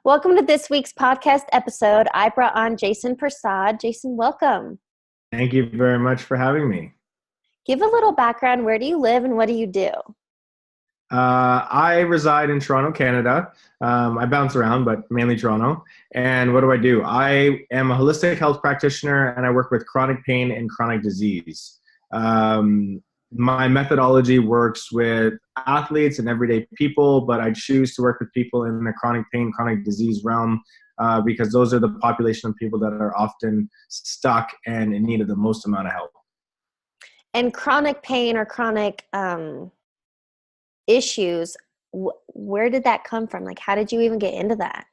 Welcome to this week's podcast episode. I brought on Jason Persaud. Jason, welcome. Thank you very much for having me. Give a little background. Where do you live and what do you do? I reside in Toronto, Canada. I bounce around, but mainly Toronto. And what do? I am a holistic health practitioner, and I work with chronic pain and chronic disease. My methodology works with athletes and everyday people, but I choose to work with people in the chronic pain, chronic disease realm because those are the population of people that are often stuck and in need of the most amount of help. And chronic pain or chronic issues, where did that come from? Like, how did you even get into that?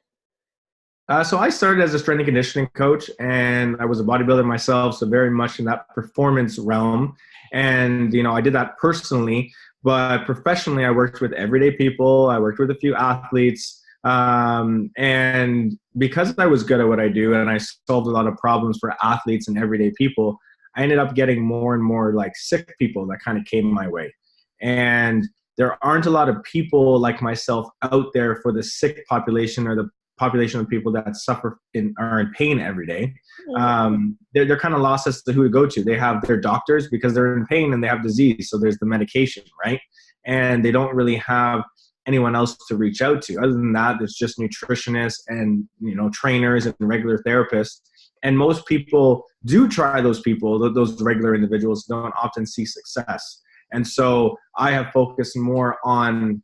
So I started as a strength and conditioning coach, and I was a bodybuilder myself, so very much in that performance realm. And, I did that personally, but professionally, I worked with everyday people. I worked with a few athletes. And because I was good at what I do and I solved a lot of problems for athletes and everyday people, I ended up getting more and more like sick people that kind of came my way. And there aren't a lot of people like myself out there for the sick population or the population of people that suffer are in pain every day. They're kind of lost as to who to go to. They have their doctors because they're in pain and they have disease. So there's the medication, right? And they don't really have anyone else to reach out to. Other than that, there's just nutritionists and, trainers and regular therapists. And most people do try those people. Those regular individuals don't often see success. And so I have focused more on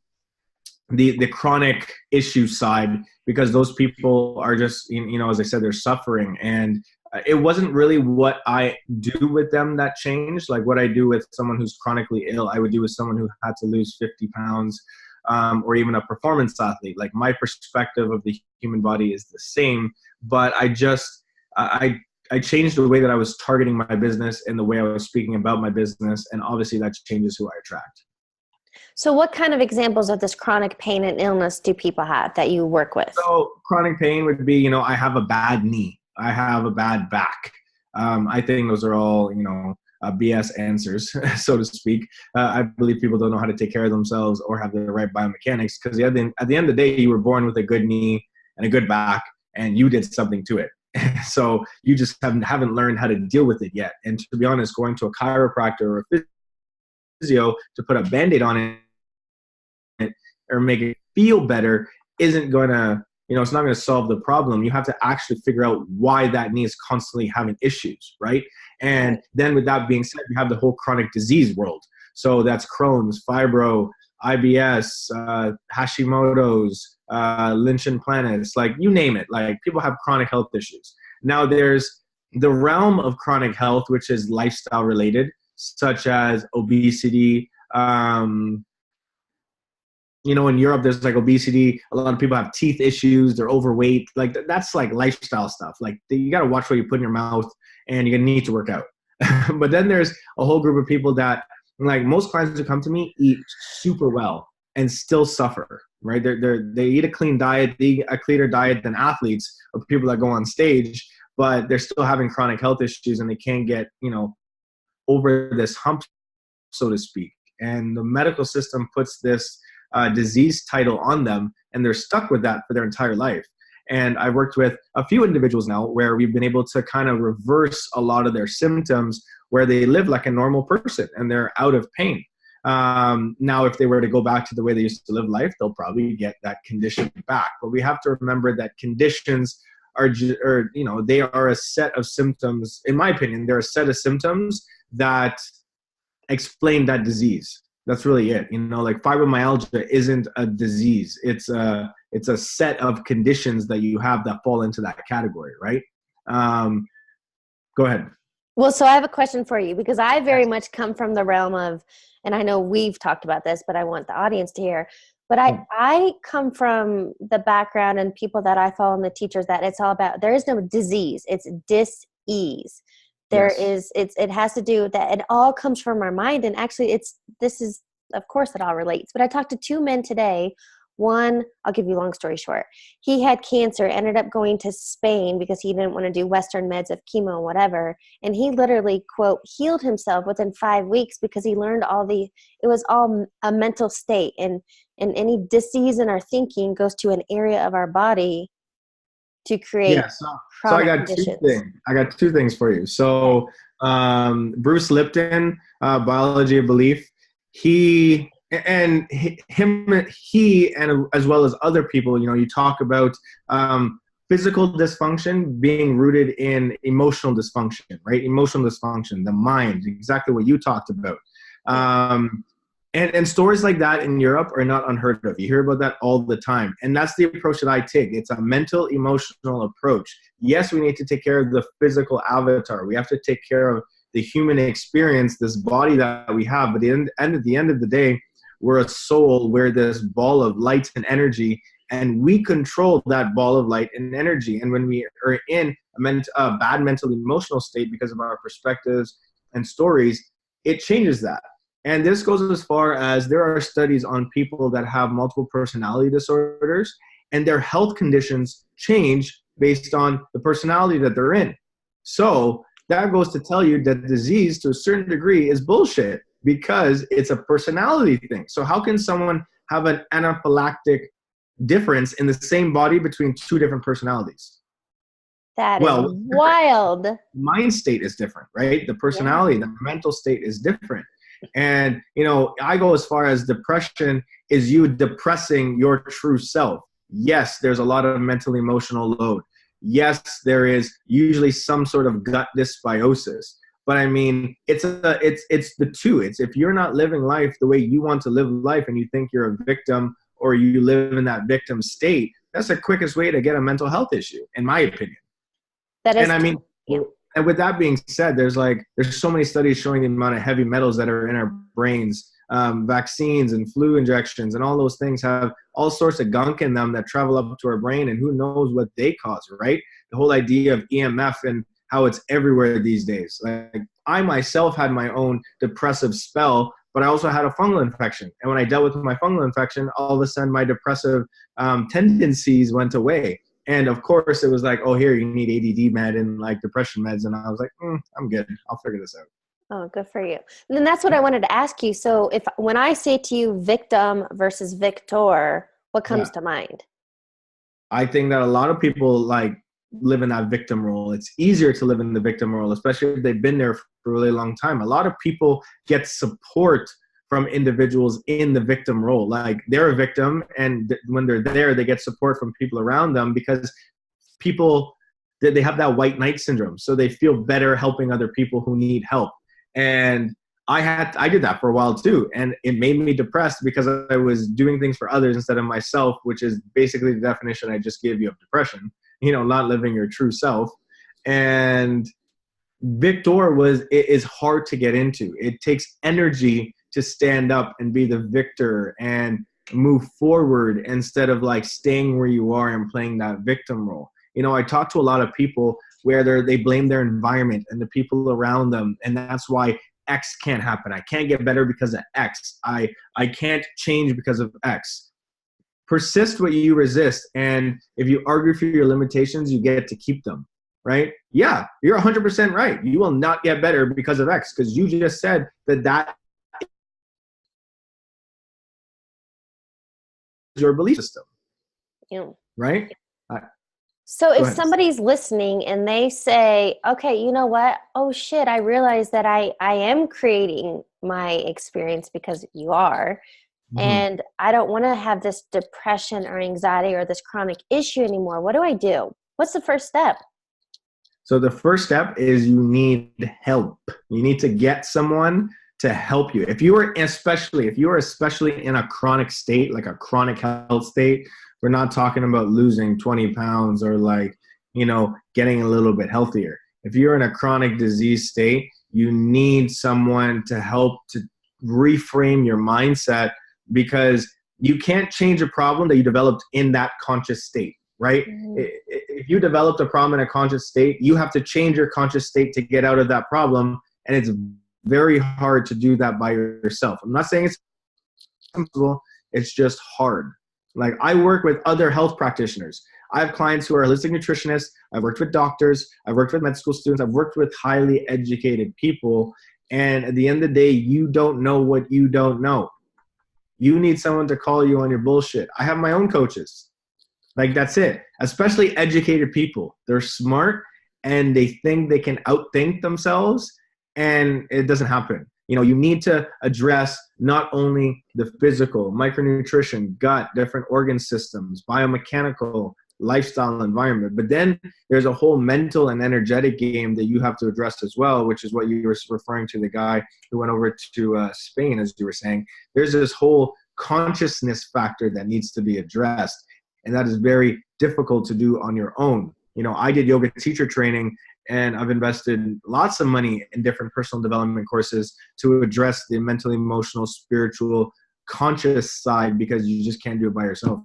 the chronic issue side because those people are just, as I said, they're suffering. And it wasn't really what I do with them that changed. Like what I do with someone who's chronically ill, I would do with someone who had to lose 50 pounds or even a performance athlete. Like my perspective of the human body is the same, but I changed the way that I was targeting my business and the way I was speaking about my business. And obviously that changes who I attract. So what kind of examples of this chronic pain and illness do people have that you work with? So chronic pain would be, I have a bad knee. I have a bad back. I think those are all, BS answers, so to speak. I believe people don't know how to take care of themselves or have the right biomechanics because at the end of the day, you were born with a good knee and a good back and you did something to it. So you just haven't learned how to deal with it yet. And to be honest, going to a chiropractor or a physio to put a Band-Aid on it or make it feel better isn't going to, it's not going to solve the problem. You have to actually figure out why that knee is constantly having issues, right? And then with that being said, you have the whole chronic disease world. So that's Crohn's, fibro, IBS, Hashimoto's, Lynch and Planets, like you name it. Like people have chronic health issues. Now there's the realm of chronic health, which is lifestyle related, such as obesity. In Europe, there's like obesity. A lot of people have teeth issues. They're overweight. Like that's like lifestyle stuff. Like you got to watch what you put in your mouth and you're going to need to work out. But then there's a whole group of people that like most clients who come to me eat super well and still suffer, right? They eat a clean diet, they eat a cleaner diet than athletes or people that go on stage, but they're still having chronic health issues and they can't get, over this hump, so to speak. And the medical system puts this disease title on them and they're stuck with that for their entire life. And I've worked with a few individuals now where we've been able to kind of reverse a lot of their symptoms where they live like a normal person and they're out of pain. Now, if they were to go back to the way they used to live life, they'll probably get that condition back. But we have to remember that conditions they are a set of symptoms. In my opinion, they're a set of symptoms that explain that disease. That's really it. Like fibromyalgia isn't a disease. It's a set of conditions that you have that fall into that category, right? Go ahead. Well, so I have a question for you because I very much come from the realm of, and I know we've talked about this, but I want the audience to hear, but I come from the background and people that I follow and the teachers that it's all about, there is no disease. It's dis-ease. It has to do with that. It all comes from our mind. And actually of course it all relates. But I talked to two men today. One, I'll give you a long story short. He had cancer, ended up going to Spain because he didn't want to do Western meds of chemo and whatever. And he literally, quote, healed himself within 5 weeks because he learned it was all a mental state. And any disease in our thinking goes to an area of our body to create so I chronic got conditions. I got two things for you. So Bruce Lipton, Biology of Belief, he and as well as other people, you talk about physical dysfunction being rooted in emotional dysfunction, right? Emotional dysfunction, the mind, exactly what you talked about. And stories like that in Europe are not unheard of. You hear about that all the time. And that's the approach that I take. It's a mental, emotional approach. Yes, we need to take care of the physical avatar. We have to take care of the human experience, this body that we have. But at the end of the day, we're a soul. We're this ball of light and energy. And we control that ball of light and energy. And when we are in a bad mental, emotional state because of our perspectives and stories, it changes that. And this goes as far as there are studies on people that have multiple personality disorders, and their health conditions change based on the personality that they're in. So that goes to tell you that disease, to a certain degree, is bullshit because it's a personality thing. So how can someone have an anaphylactic difference in the same body between two different personalities? That is wild. Mind state is different, right? The personality, the mental state is different. And, I go as far as depression is you depressing your true self. Yes, there's a lot of mental emotional load. Yes, there is usually some sort of gut dysbiosis. But I mean, it's the two. It's if you're not living life the way you want to live life and you think you're a victim or you live in that victim state, that's the quickest way to get a mental health issue, in my opinion. That is, and I mean, and with that being said, there's so many studies showing the amount of heavy metals that are in our brains. Vaccines and flu injections and all those things have all sorts of gunk in them that travel up to our brain, and who knows what they cause, right? The whole idea of EMF and how it's everywhere these days. Like, I myself had my own depressive spell, but I also had a fungal infection. And when I dealt with my fungal infection, all of a sudden my depressive tendencies went away. And of course, it was like, oh, here, you need ADD med and like depression meds. And I was like, I'm good. I'll figure this out. Oh, good for you. And then that's what I wanted to ask you. So when I say to you victim versus victor, what comes to mind? I think that a lot of people live in that victim role. It's easier to live in the victim role, especially if they've been there for a really long time. A lot of people get support from individuals in the victim role. Like, they're a victim, and when they're there, they get support from people around them because they have that white knight syndrome. So they feel better helping other people who need help. And I did that for a while too. And it made me depressed because I was doing things for others instead of myself, which is basically the definition I just gave you of depression, not living your true self. And victor is hard to get into. It takes energy to stand up and be the victor and move forward instead of staying where you are and playing that victim role. I talk to a lot of people where they blame their environment and the people around them. And that's why X can't happen. I can't get better because of X. I can't change because of X. Persist what you resist. And if you argue for your limitations, you get to keep them, right? Yeah, you're 100% right. You will not get better because of X, because you just said that is your belief system. Yeah. Right? So if somebody's listening and they say, okay, you know what? Oh shit, I realize that I am creating my experience because you are. Mm-hmm. And I don't want to have this depression or anxiety or this chronic issue anymore. What do I do? What's the first step? So the first step is you need help. You need to get someone to help you. If you are especially in a chronic state, like a chronic health state, we're not talking about losing 20 pounds or getting a little bit healthier. If you're in a chronic disease state, you need someone to help to reframe your mindset, because you can't change a problem that you developed in that conscious state, right? Mm-hmm. If you developed a problem in a conscious state, you have to change your conscious state to get out of that problem. And it's very hard to do that by yourself. I'm not saying it's impossible. It's just hard. Like, I work with other health practitioners. I have clients who are holistic nutritionists. I've worked with doctors. I've worked with med school students. I've worked with highly educated people. And at the end of the day, you don't know what you don't know. You need someone to call you on your bullshit. I have my own coaches. Like, that's it. Especially educated people. They're smart and they think they can outthink themselves, and it doesn't happen. You know, you need to address not only the physical, micronutrition, gut, different organ systems, biomechanical, lifestyle, environment, but then there's a whole mental and energetic game that you have to address as well, which is what you were referring to, the guy who went over to Spain, as you were saying. There's this whole consciousness factor that needs to be addressed, and that is very difficult to do on your own. You know, I did yoga teacher training, and I've invested lots of money in different personal development courses to address the mental, emotional, spiritual, conscious side, because you just can't do it by yourself.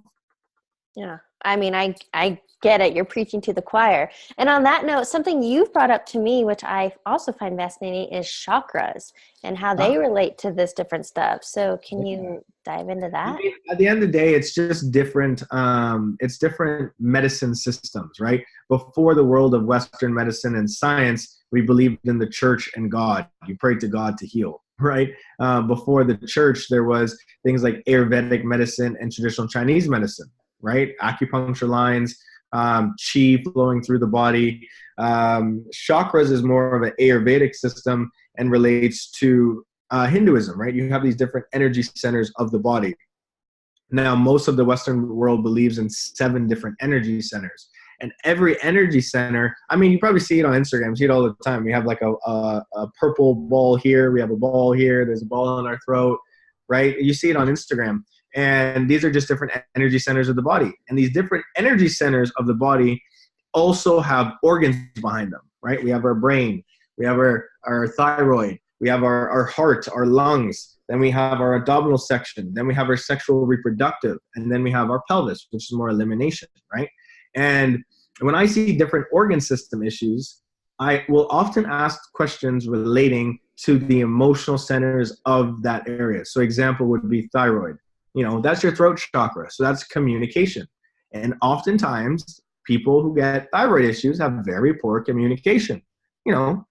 Yeah. I mean, I get it. You're preaching to the choir. And on that note, something you've brought up to me, which I also find fascinating, is chakras and how they relate to this different stuff. So can you dive into that? At the end of the day, it's just different. It's different medicine systems, right? Before the world of Western medicine and science, we believed in the church and God. You prayed to God to heal, right? Before the church, there was things like Ayurvedic medicine and traditional Chinese medicine, right? Acupuncture lines, chi flowing through the body. Chakras is more of an Ayurvedic system and relates to Hinduism, right? You have these different energy centers of the body. Now, most of the Western world believes in 7 different energy centers. And every energy center, I mean, you probably see it on Instagram, you see it all the time. We have like a purple ball here, we have a ball here, there's a ball in our throat, right? You see it on Instagram. And these are just different energy centers of the body. And these different energy centers of the body also have organs behind them, right? We have our brain, we have our thyroid, we have our heart, our lungs, then we have our abdominal section, then we have our sexual reproductive, and then we have our pelvis, which is more elimination, right? And when I see different organ system issues, I will often ask questions relating to the emotional centers of that area. So example would be thyroid. You know, that's your throat chakra. So that's communication. And oftentimes people who get thyroid issues have very poor communication, you know,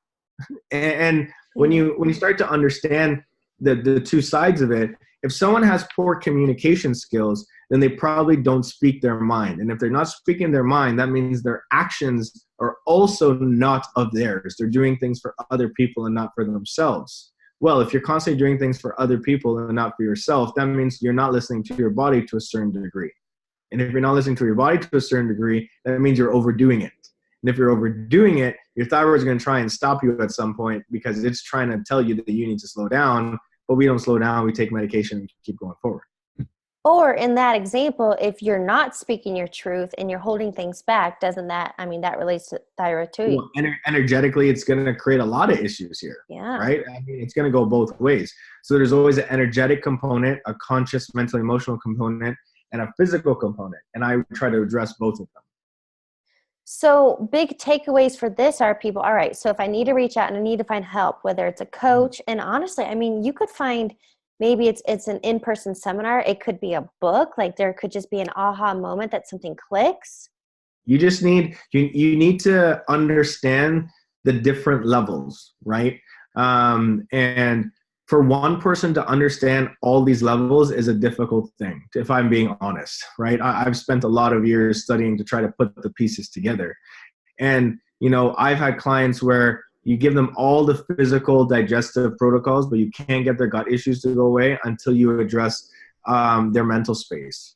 and when you start to understand the two sides of it, if someone has poor communication skills, then they probably don't speak their mind. And if they're not speaking their mind, that means their actions are also not of theirs. They're doing things for other people and not for themselves. Well, if you're constantly doing things for other people and not for yourself, that means you're not listening to your body to a certain degree. And if you're not listening to your body to a certain degree, that means you're overdoing it. And if you're overdoing it, your thyroid is going to try and stop you at some point because it's trying to tell you that you need to slow down. But we don't slow down. We take medication and keep going forward. Or in that example, if you're not speaking your truth and you're holding things back, doesn't that, I mean, that relates to thyroid too. Well, energetically, it's going to create a lot of issues here, right? I mean, it's going to go both ways. So there's always an energetic component, a conscious, mental, emotional component, and a physical component. And I try to address both of them. So big takeaways for this are people, all right, so if I need to reach out and I need to find help, whether it's a coach, and honestly, I mean, you could find, maybe it's an in-person seminar. It could be a book. Like there could just be an aha moment that something clicks. You just need, you need to understand the different levels, right? And for one person to understand all these levels is a difficult thing, if I'm being honest, right? I've spent a lot of years studying to try to put the pieces together. And, you know, I've had clients where you give them all the physical digestive protocols, but you can't get their gut issues to go away until you address their mental space,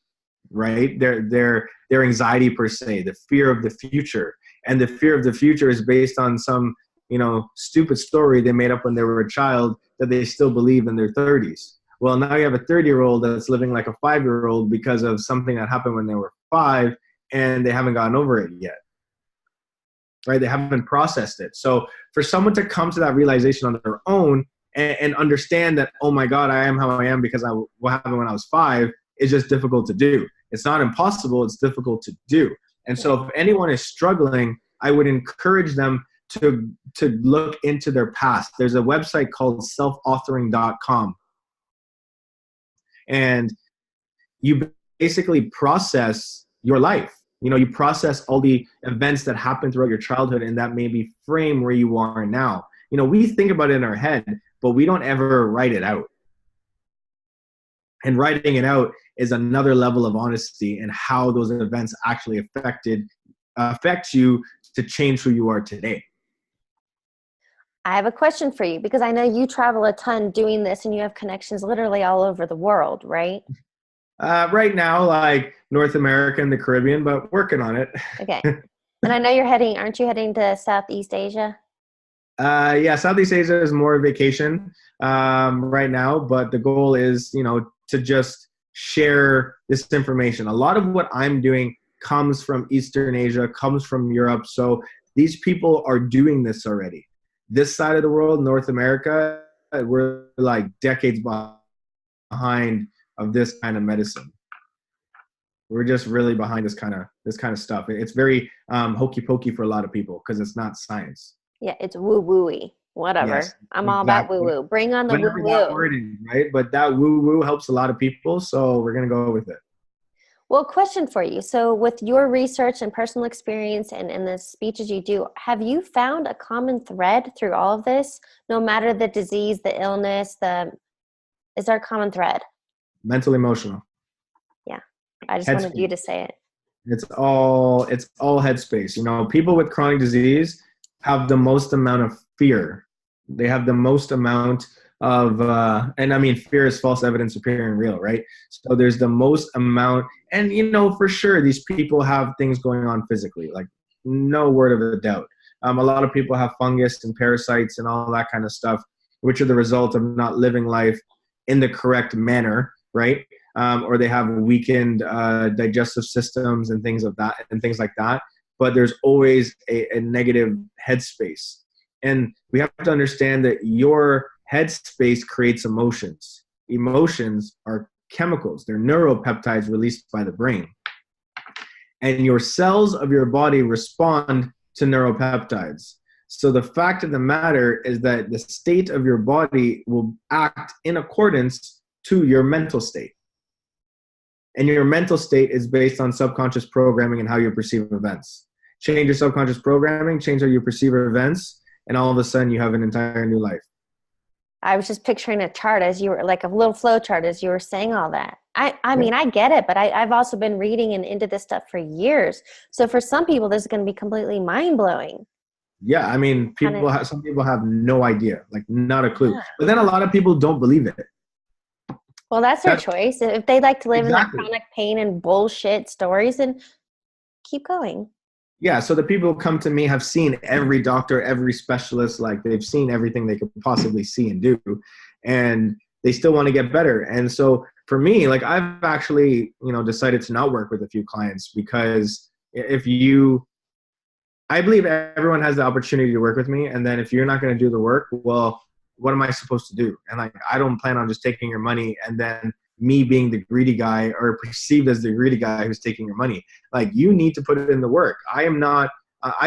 right? Their anxiety per se, the fear of the future. And the fear of the future is based on some, you know, stupid story they made up when they were a child that they still believe in their 30s. Well, now you have a 30-year-old that's living like a 5-year-old because of something that happened when they were 5 and they haven't gotten over it yet. Right? They haven't processed it. So for someone to come to that realization on their own and understand that, oh my God, I am how I am because what happened when I was 5 is just difficult to do. It's not impossible. It's difficult to do. And so if anyone is struggling, I would encourage them to look into their past. There's a website called selfauthoring.com. And you basically process your life. You process all the events that happened throughout your childhood and that maybe frame where you are now. We think about it in our head, but we don't ever write it out. And writing it out is another level of honesty and how those events actually affect you to change who you are today. I have a question for you, because I know you travel a ton doing this and you have connections literally all over the world, right? Right now, like North America and the Caribbean, but working on it. Okay. And I know aren't you heading to Southeast Asia? Yeah, Southeast Asia is more vacation right now, but the goal is, to just share this information. A lot of what I'm doing comes from Eastern Asia, comes from Europe. So these people are doing this already. This side of the world, North America, we're like decades behind of this kind of medicine. We're just really behind this kind of stuff. It's very hokey pokey for a lot of people because it's not science. Yeah, it's woo-woo-y. Whatever. Yes, I'm all about woo-woo. Bring on the whatever woo-woo. that word is, right? But that woo-woo helps a lot of people, so we're going to go with it. Well, question for you. So with your research and personal experience and the speeches you do, have you found a common thread through all of this? No matter the disease, the illness, is there a common thread? Mental, emotional. Yeah. I just wanted you to say it. It's all headspace. People with chronic disease have the most amount of fear. They have the most amount of, and I mean, fear is false evidence appearing real, right? So there's the most amount, and for sure, these people have things going on physically, like no word of a doubt. A lot of people have fungus and parasites and all that kind of stuff, which are the result of not living life in the correct manner, right? Or they have weakened digestive systems and things like that. But there's always a negative headspace. And we have to understand that your headspace creates emotions. Emotions are chemicals. They're neuropeptides released by the brain. And your cells of your body respond to neuropeptides. So the fact of the matter is that the state of your body will act in accordance to your mental state. And your mental state is based on subconscious programming and how you perceive events. Change your subconscious programming, change how you perceive events, and all of a sudden you have an entire new life. I was just picturing a chart as you were, like a little flow chart as you were saying all that. I mean, I get it, but I've also been reading and into this stuff for years. So for some people, this is going to be completely mind-blowing. Yeah, I mean, some people have no idea, like not a clue. But then a lot of people don't believe it. Well, that's their choice. If they like to live Exactly. in that chronic pain and bullshit stories, then keep going. Yeah, so the people who come to me have seen every doctor, every specialist, like they've seen everything they could possibly see and do, and they still want to get better. And so for me, like I've actually, decided to not work with a few clients because I believe everyone has the opportunity to work with me. And then if you're not going to do the work, well, what am I supposed to do? And like, I don't plan on just taking your money and then me being the greedy guy or perceived as the greedy guy who's taking your money. Like you need to put it in the work. I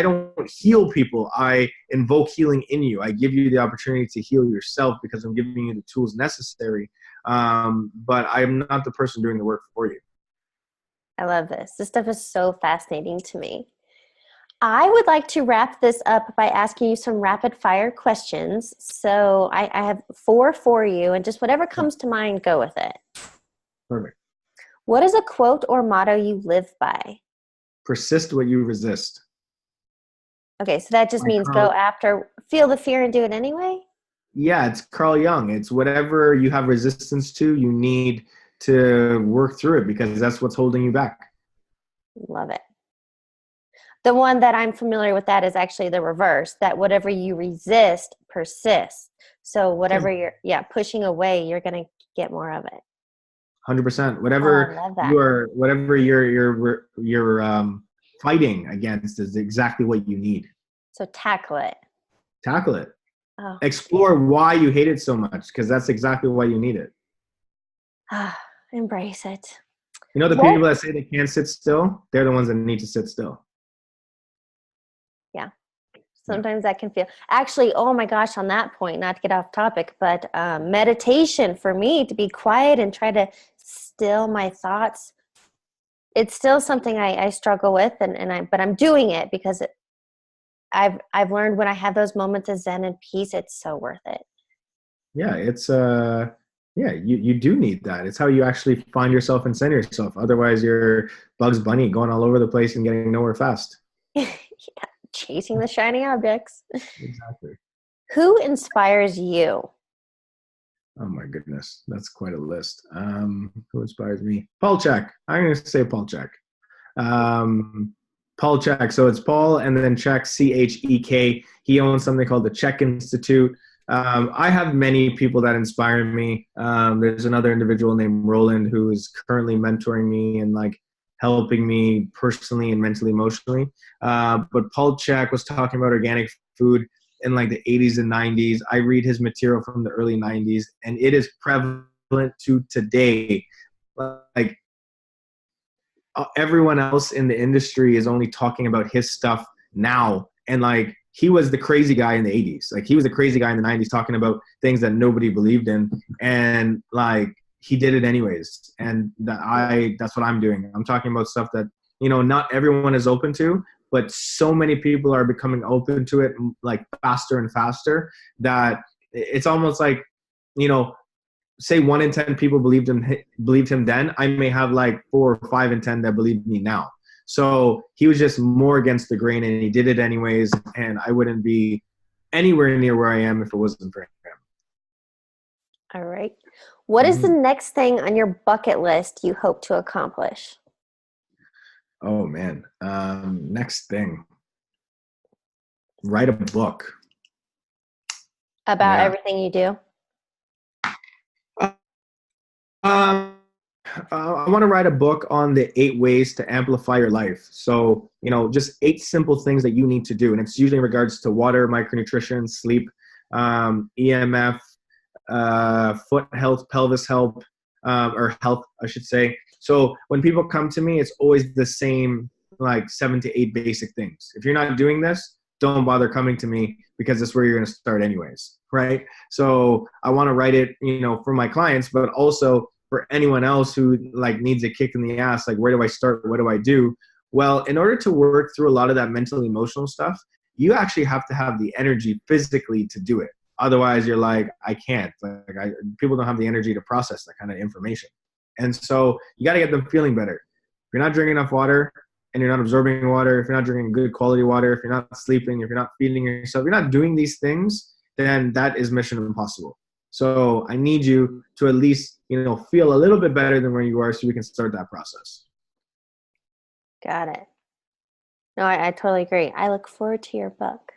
don't heal people. I invoke healing in you. I give you the opportunity to heal yourself because I'm giving you the tools necessary. But I'm not the person doing the work for you. I love this. This stuff is so fascinating to me. I would like to wrap this up by asking you some rapid fire questions. So I have 4 for you, and just whatever comes to mind, go with it. Perfect. What is a quote or motto you live by? Persist what you resist. Okay, so that just means feel the fear and do it anyway? Yeah, it's Carl Jung. It's whatever you have resistance to, you need to work through it because that's what's holding you back. Love it. The one that I'm familiar with that is actually the reverse, that whatever you resist persists. So whatever you're pushing away, you're going to get more of it. 100%. Whatever you're fighting against is exactly what you need. So tackle it. Tackle it. Oh. Explore why you hate it so much because that's exactly why you need it. Embrace it. The people that say they can't sit still, they're the ones that need to sit still. Yeah. Sometimes that can feel, actually, oh my gosh, on that point, not to get off topic, but meditation for me, to be quiet and try to still my thoughts, it's still something I struggle with, but I'm doing it because I've learned when I have those moments of zen and peace, it's so worth it. Yeah, it's yeah, you do need that. It's how you actually find yourself and center yourself. Otherwise you're Bugs Bunny going all over the place and getting nowhere fast. Yeah, chasing the shiny objects. Exactly. Who inspires you? Oh my goodness, that's quite a list. Who inspires me? Paul Chek. I'm going to say Paul Chek. Um, Paul Chek. So it's Paul and then Chek, Chek. He owns something called the Chek Institute. I have many people that inspire me. There's another individual named Roland who is currently mentoring me and like helping me personally and mentally, emotionally. But Paul Chek was talking about organic food in like the 80s and 90s. I read his material from the early 90s, and it is prevalent to today. Like everyone else in the industry is only talking about his stuff now. And like, he was the crazy guy in the 80s. Like he was the crazy guy in the 90s talking about things that nobody believed in. And like, he did it anyways. And that's what I'm doing. I'm talking about stuff that, you know, not everyone is open to, but so many people are becoming open to it like faster and faster that it's almost like, you know, say 1 in 10 people believed him then, I may have like 4 or 5 in 10 that believe me now. So he was just more against the grain and he did it anyways. And I wouldn't be anywhere near where I am if it wasn't for him. All right. What is the next thing on your bucket list you hope to accomplish? Oh man. Next thing. Write a book. About everything you do? I want to write a book on the 8 ways to amplify your life. So, you know, just 8 simple things that you need to do. And it's usually in regards to water, micronutrition, sleep, EMF, foot health, pelvis health, or health, I should say. So when people come to me, it's always the same, like 7 to 8 basic things. If you're not doing this, don't bother coming to me because that's where you're going to start anyways. Right. So I want to write it, you know, for my clients, but also for anyone else who like needs a kick in the ass, like where do I start? What do I do? Well, in order to work through a lot of that mental, emotional stuff, you actually have to have the energy physically to do it. Otherwise, you're like, I can't. People don't have the energy to process that kind of information. And so you got to get them feeling better. If you're not drinking enough water and you're not absorbing water, if you're not drinking good quality water, if you're not sleeping, if you're not feeding yourself, if you're not doing these things, then that is mission impossible. So I need you to at least, you know, feel a little bit better than where you are so we can start that process. Got it. No, I totally agree. I look forward to your book.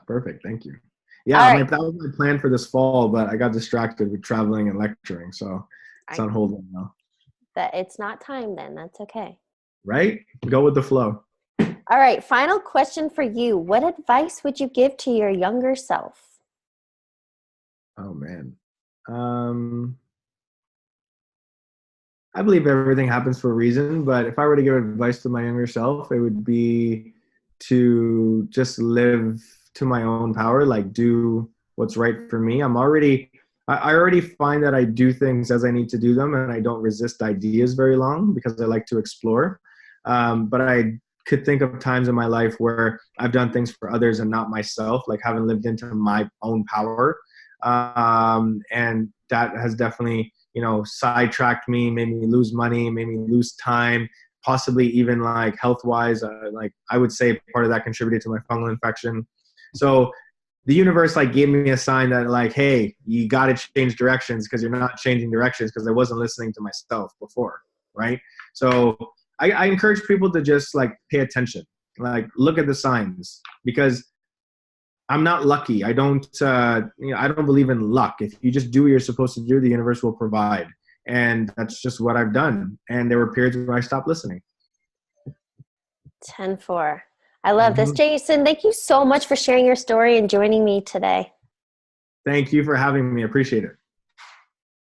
Perfect. Thank you. Yeah, right. that was my plan for this fall, but I got distracted with traveling and lecturing. So it's on hold right now. That it's not time then. That's okay. Right? Go with the flow. All right. Final question for you. What advice would you give to your younger self? Oh, man. I believe everything happens for a reason, but if I were to give advice to my younger self, it would be to just live to my own power, like do what's right for me. I already find that I do things as I need to do them and I don't resist ideas very long because I like to explore. But I could think of times in my life where I've done things for others and not myself, like haven't lived into my own power. And that has definitely, you know, sidetracked me, made me lose money, made me lose time, possibly even like health-wise. Like I would say part of that contributed to my fungal infection. So the universe like gave me a sign that like, hey, you got to change directions because you're not changing directions because I wasn't listening to myself before, right? So I encourage people to just like pay attention, like look at the signs because I'm not lucky. I don't believe in luck. If you just do what you're supposed to do, the universe will provide. And that's just what I've done. And there were periods where I stopped listening. 10-4. I love this. Jason, thank you so much for sharing your story and joining me today. Thank you for having me. I appreciate it.